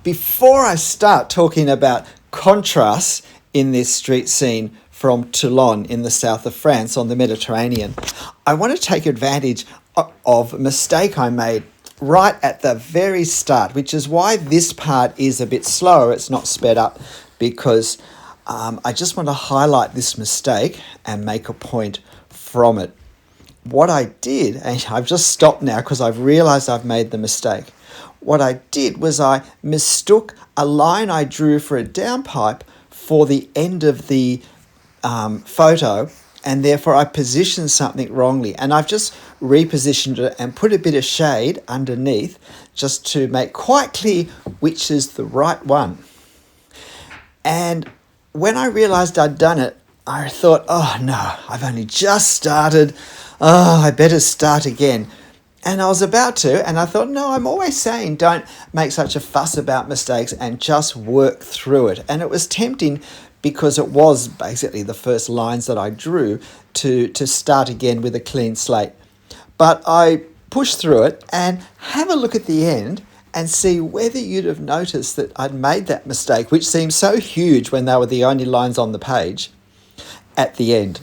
before I start talking about contrasts in this street scene from Toulon in the south of France on the Mediterranean, I want to take advantage of a mistake I made right at the very start, which is why this part is a bit slower. It's not sped up because I just want to highlight this mistake and make a point from it. What I did, and I've just stopped now because I've realized I've made the mistake. What I did was I mistook a line I drew for a downpipe for the end of the photo, and therefore I positioned something wrongly. And I've just repositioned it and put a bit of shade underneath just to make quite clear which is the right one. And when I realized I'd done it, I thought, oh no, I've only just started. Oh, I better start again. And I was about to, and I thought, no, I'm always saying don't make such a fuss about mistakes and just work through it. And it was tempting because it was basically the first lines that I drew to start again with a clean slate. But I pushed through it and have a look at the end and see whether you'd have noticed that I'd made that mistake, which seemed so huge when they were the only lines on the page, at the end.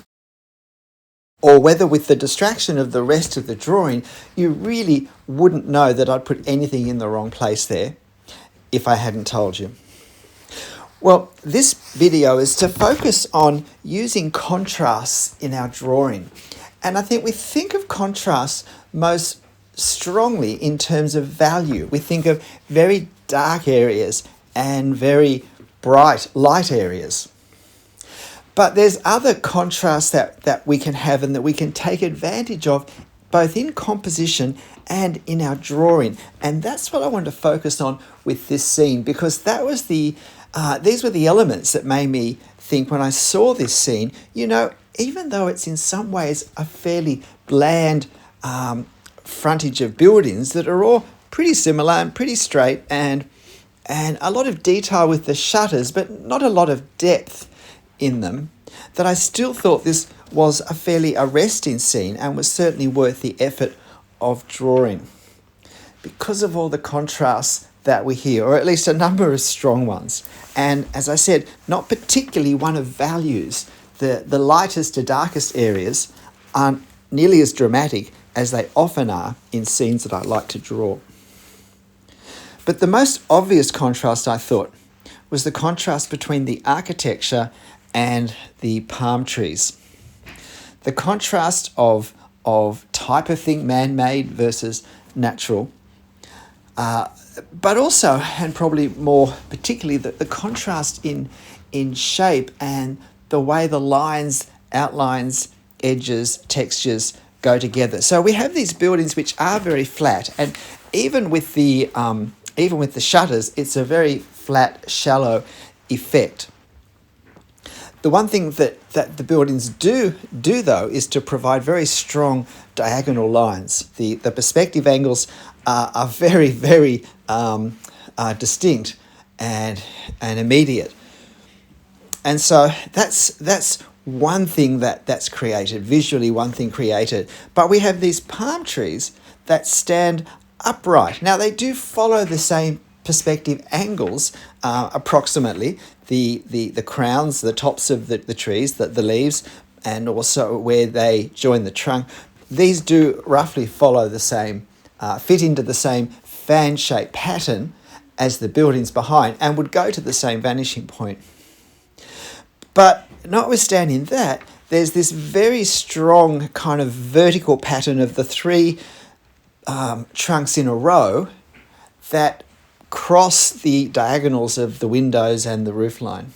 Or whether with the distraction of the rest of the drawing, you really wouldn't know that I'd put anything in the wrong place there if I hadn't told you. Well, this video is to focus on using contrasts in our drawing. And I think we think of contrasts most strongly in terms of value. We think of very dark areas and very bright light areas. But there's other contrasts that we can have and that we can take advantage of both in composition and in our drawing. And that's what I want to focus on with this scene, because that was these were the elements that made me think when I saw this scene, even though it's in some ways a fairly bland frontage of buildings that are all pretty similar and pretty straight and a lot of detail with the shutters, but not a lot of depth in them, that I still thought this was a fairly arresting scene and was certainly worth the effort of drawing because of all the contrasts that we hear, or at least a number of strong ones. And as I said, not particularly one of values. The lightest to darkest areas aren't nearly as dramatic as they often are in scenes that I like to draw. But the most obvious contrast, I thought, was the contrast between the architecture and the palm trees. The contrast of type of thing, man-made versus natural, but also, and probably more particularly, the contrast in shape and the way the lines, outlines, edges, textures go together. So we have these buildings which are very flat, and even with the shutters, it's a very flat, shallow effect. The one thing that the buildings do though is to provide very strong diagonal lines. The perspective angles are very, very distinct and immediate. And so that's one thing that's created, visually one thing created. But we have these palm trees that stand upright. Now they do follow the same perspective angles approximately. The crowns, the tops of the trees, the leaves, and also where they join the trunk, these do roughly follow the same, fit into the same fan-shaped pattern as the buildings behind and would go to the same vanishing point. But notwithstanding that, there's this very strong kind of vertical pattern of the three trunks in a row that cross the diagonals of the windows and the roofline.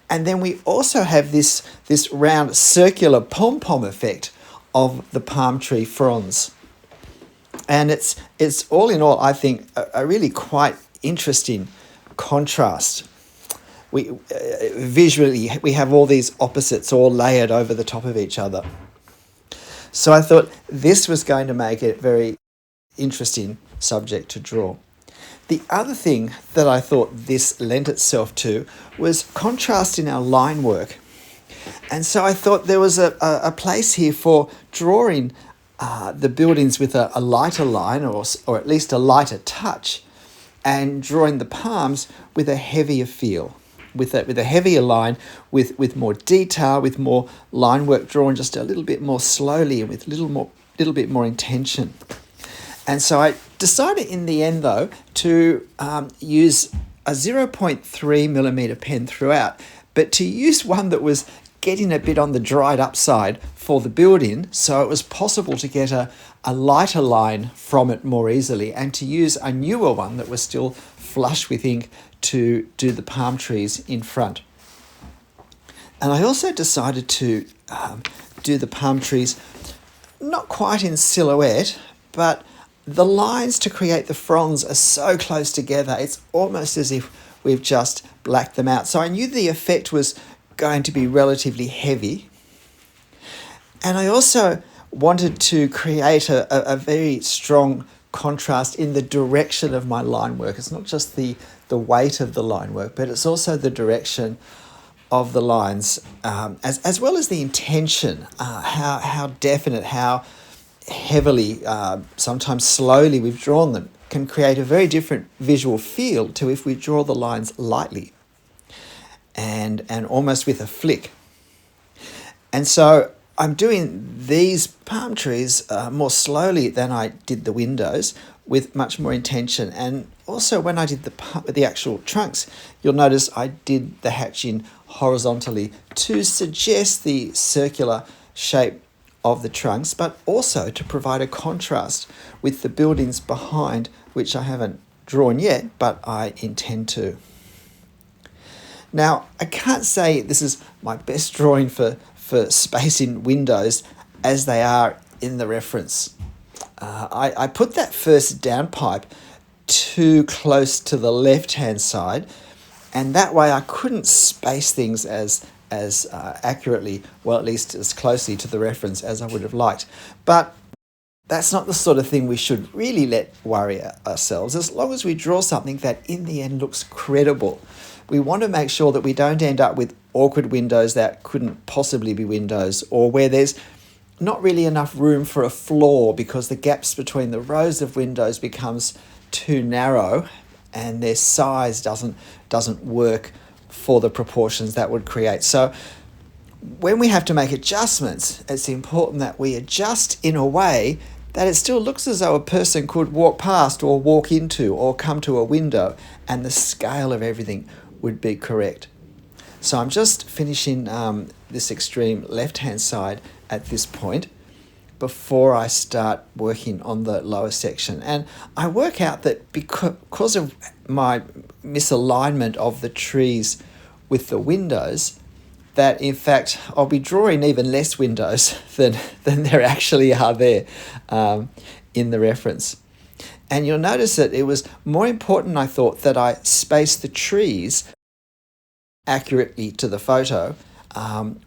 And then we also have this round circular pom-pom effect of the palm tree fronds. And it's all in all, I think, a really quite interesting contrast. Visually, we have all these opposites all layered over the top of each other. So I thought this was going to make it a very interesting subject to draw. The other thing that I thought this lent itself to was contrast in our line work. And so I thought there was a place here for drawing the buildings with a lighter line or at least a lighter touch, and drawing the palms with a heavier feel, with a heavier line, with more detail, with more line work drawn just a little bit more slowly and with little bit more intention. And so I decided in the end, though, to use a 0.3 millimeter pen throughout, but to use one that was getting a bit on the dried up side for the build-in, so it was possible to get a lighter line from it more easily, and to use a newer one that was still flush with ink to do the palm trees in front. And I also decided to do the palm trees not quite in silhouette, but the lines to create the fronds are so close together, it's almost as if we've just blacked them out. So I knew the effect was going to be relatively heavy. And I also wanted to create a very strong contrast in the direction of my line work. It's not just the weight of the line work, but it's also the direction of the lines, as well as the intention, how definite, how heavily, sometimes slowly we've drawn them, can create a very different visual feel to if we draw the lines lightly and almost with a flick. And so I'm doing these palm trees more slowly than I did the windows, with much more intention. And also when I did the actual trunks, you'll notice I did the hatching horizontally to suggest the circular shape of the trunks, but also to provide a contrast with the buildings behind, which I haven't drawn yet, but I intend to. Now, I can't say this is my best drawing for space in windows as they are in the reference. I put that first downpipe too close to the left-hand side, and that way I couldn't space things as accurately, well, at least as closely to the reference as I would have liked. But that's not the sort of thing we should really let worry ourselves, as long as we draw something that in the end looks credible. We want to make sure that we don't end up with awkward windows that couldn't possibly be windows, or where there's not really enough room for a floor because the gaps between the rows of windows becomes too narrow and their size doesn't work for the proportions that would create. So when we have to make adjustments, it's important that we adjust in a way that it still looks as though a person could walk past or walk into or come to a window, and the scale of everything would be correct. So I'm just finishing this extreme left-hand side at this point before I start working on the lower section. And I work out that because of my misalignment of the trees with the windows, that in fact I'll be drawing even less windows than there actually are there in the reference. And you'll notice that it was more important, I thought, that I space the trees accurately to the photo,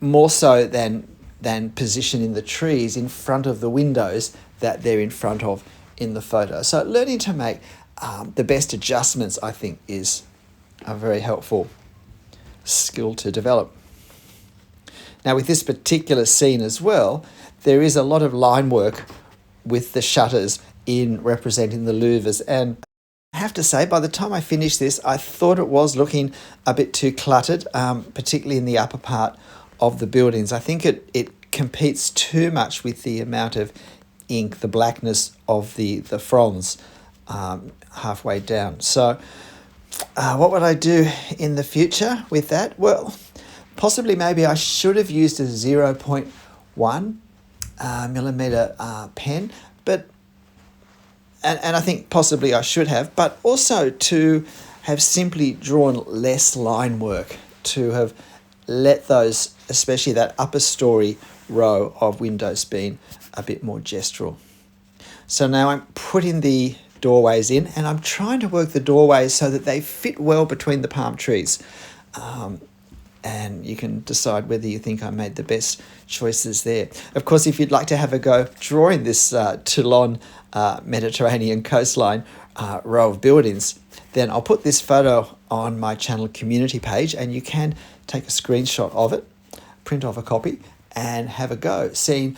more so than positioning the trees in front of the windows that they're in front of in the photo. So learning to make the best adjustments, I think, is a very helpful skill to develop. Now, with this particular scene as well, there is a lot of line work with the shutters in representing the louvers, and I have to say, by the time I finished this, I thought it was looking a bit too cluttered, particularly in the upper part of the buildings. I think it competes too much with the amount of ink, the blackness of the fronds halfway down. So what would I do in the future with that? Well, possibly maybe I should have used a 0.1 millimeter pen, but and I think possibly I should have, but also to have simply drawn less line work, to have let those, especially that upper story row of windows, being a bit more gestural. So now I'm putting the doorways in, and I'm trying to work the doorways so that they fit well between the palm trees. And you can decide whether you think I made the best choices there. Of course, if you'd like to have a go drawing this Toulon Mediterranean coastline row of buildings, then I'll put this photo on my channel community page, and you can take a screenshot of it, print off a copy, and have a go, seeing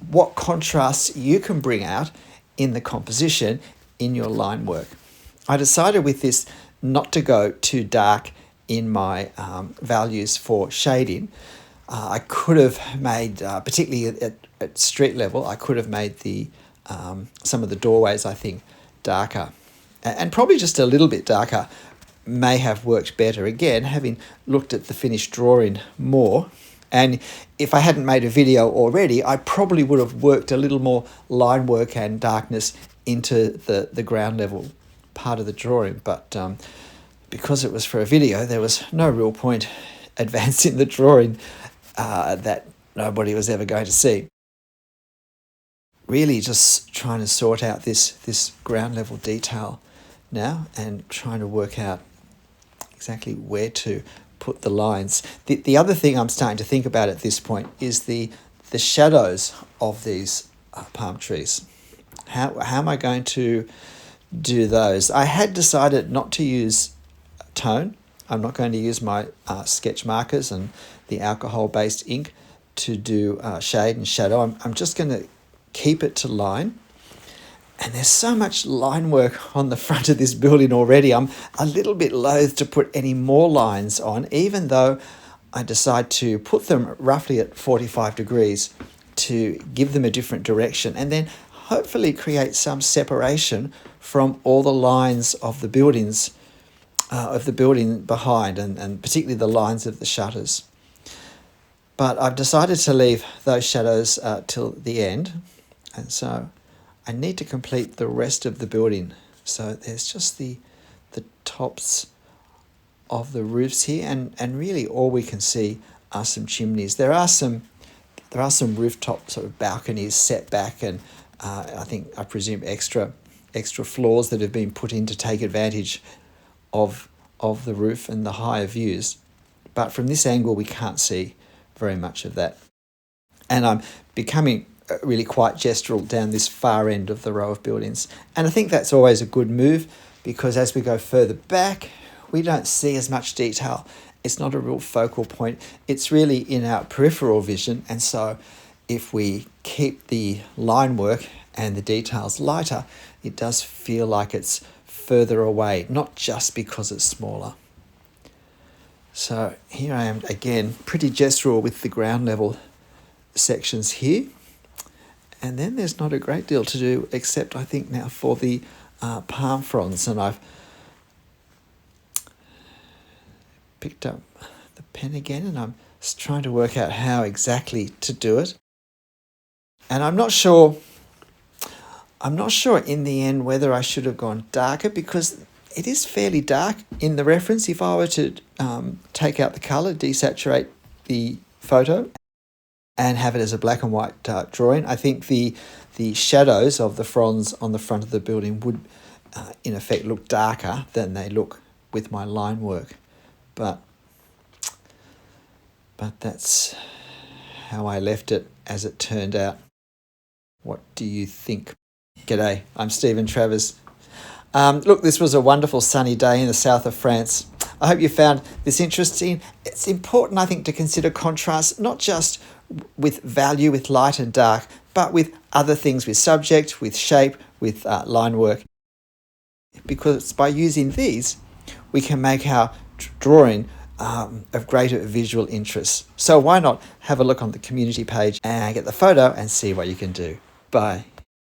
what contrasts you can bring out in the composition in your line work. I decided with this not to go too dark in my values for shading. I could have made, particularly at street level, I could have made the some of the doorways, I think, darker. And probably just a little bit darker may have worked better. Again, having looked at the finished drawing more, and if I hadn't made a video already, I probably would have worked a little more line work and darkness into the ground level part of the drawing. But because it was for a video, there was no real point advancing the drawing that nobody was ever going to see. Really just trying to sort out this ground level detail now and trying to work out exactly where to put the lines. The other thing I'm starting to think about at this point is the shadows of these palm trees. How am I going to do those? I had decided not to use tone. I'm not going to use my sketch markers and the alcohol-based ink to do shade and shadow. I'm just going to keep it to line. And there's so much line work on the front of this building already. I'm a little bit loath to put any more lines on, even though I decide to put them roughly at 45 degrees to give them a different direction and then hopefully create some separation from all the lines of the buildings, of the building behind, and particularly the lines of the shutters. But I've decided to leave those shadows till the end, and so I need to complete the rest of the building. So there's just the tops of the roofs here, and really all we can see are some chimneys. There are some rooftop sort of balconies set back, and I presume extra floors that have been put in to take advantage of the roof and the higher views. But from this angle we can't see very much of that. And I'm becoming really quite gestural down this far end of the row of buildings. And I think that's always a good move, because as we go further back, we don't see as much detail. It's not a real focal point. It's really in our peripheral vision. And so if we keep the line work and the details lighter, it does feel like it's further away, not just because it's smaller. So here I am again, pretty gestural with the ground level sections here. And then there's not a great deal to do, except I think now for the palm fronds. And I've picked up the pen again, and I'm just trying to work out how exactly to do it. And I'm not sure in the end whether I should have gone darker, because it is fairly dark in the reference. If I were to take out the colour, desaturate the photo, and have it as a black and white drawing, I think the shadows of the fronds on the front of the building would in effect look darker than they look with my line work. But that's how I left it as it turned out. What do you think? G'day, I'm Stephen Travers. Look, this was a wonderful sunny day in the south of France. I hope you found this interesting. It's important, I think, to consider contrast, not just with value, with light and dark, but with other things, with subject, with shape, with line work. Because by using these, we can make our drawing of greater visual interest. So why not have a look on the community page and get the photo and see what you can do. Bye.